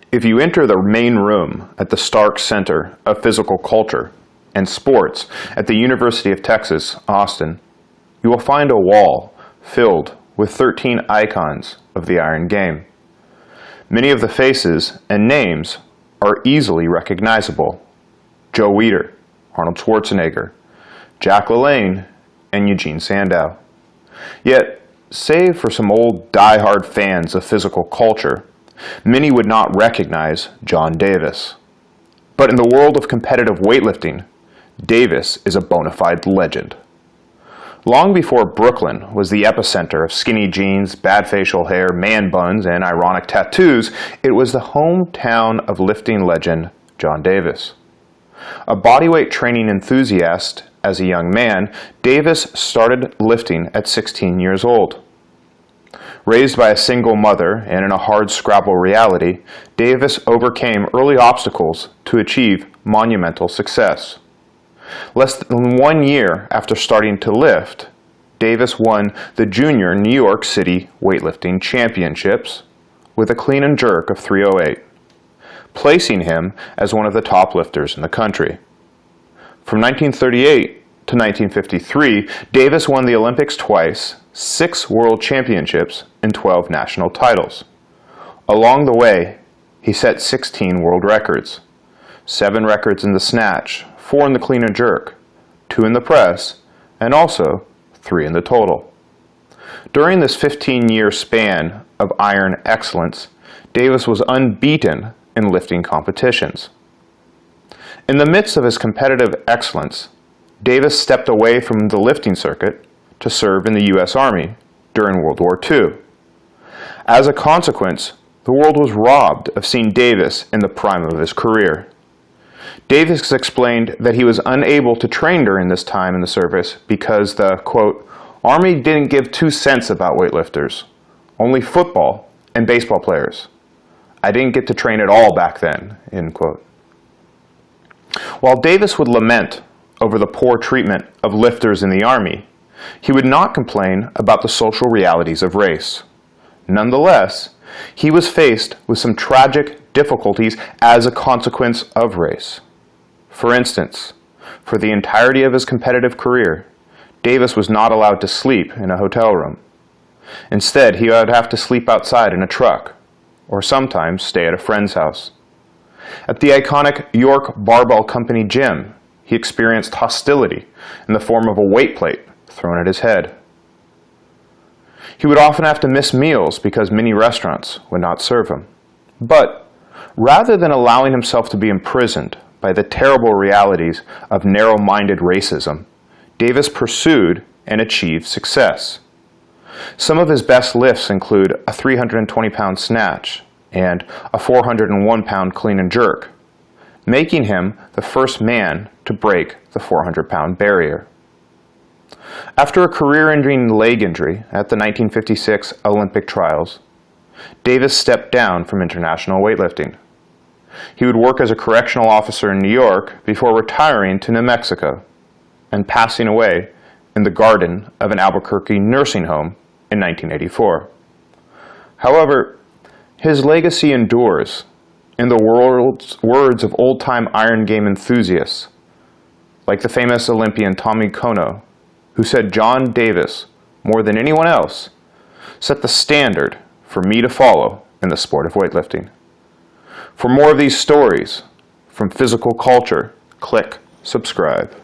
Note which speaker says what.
Speaker 1: If you enter the main room at the Stark Center of Physical Culture and Sports at the University of Texas, Austin, you will find a wall filled with 13 icons of the iron game. Many of the faces and names are easily recognizable. Joe Weider, Arnold Schwarzenegger, Jack LaLanne, and Eugene Sandow. Yet, save for some old die-hard fans of physical culture, many would not recognize John Davis. But in the world of competitive weightlifting, Davis is a bona fide legend. Long before Brooklyn was the epicenter of skinny jeans, bad facial hair, man buns, and ironic tattoos, it was the hometown of lifting legend John Davis. A bodyweight training enthusiast as a young man, Davis started lifting at 16 years old. Raised by a single mother and in a hard-scrabble reality, Davis overcame early obstacles to achieve monumental success. Less than 1 year after starting to lift, Davis won the Junior New York City Weightlifting Championships with a clean and jerk of 308, placing him as one of the top lifters in the country. From 1938 to 1953, Davis won the Olympics twice, 6 world championships, and 12 national titles. Along the way, he set 16 world records, 7 records in the snatch, 4 in the clean and jerk, 2 in the press, and also 3 in the total. During this 15-year span of iron excellence, Davis was unbeaten in lifting competitions. In the midst of his competitive excellence, Davis stepped away from the lifting circuit to serve in the U.S. Army during World War II. As a consequence, the world was robbed of seeing Davis in the prime of his career. Davis explained that he was unable to train during this time in the service because the, quote, Army didn't give 2 cents about weightlifters, only football and baseball players. I didn't get to train at all back then, end quote. While Davis would lament over the poor treatment of lifters in the Army, he would not complain about the social realities of race. Nonetheless, he was faced with some tragic difficulties as a consequence of race. For instance, for the entirety of his competitive career, Davis was not allowed to sleep in a hotel room. Instead, he would have to sleep outside in a truck, or sometimes stay at a friend's house. At the iconic York Barbell Company gym, he experienced hostility in the form of a weight plate thrown at his head. He would often have to miss meals because many restaurants would not serve him. But rather than allowing himself to be imprisoned by the terrible realities of narrow-minded racism, Davis pursued and achieved success. Some of his best lifts include a 320-pound snatch and a 401-pound clean and jerk, making him the first man to break the 400-pound barrier. After a career-ending leg injury at the 1956 Olympic trials, Davis stepped down from international weightlifting. He would work as a correctional officer in New York before retiring to New Mexico and passing away in the garden of an Albuquerque nursing home in 1984. However, his legacy endures in the world's words of old-time iron game enthusiasts, like the famous Olympian Tommy Kono, who said John Davis, more than anyone else, set the standard for me to follow in the sport of weightlifting. For more of these stories from Physical Culture, click subscribe.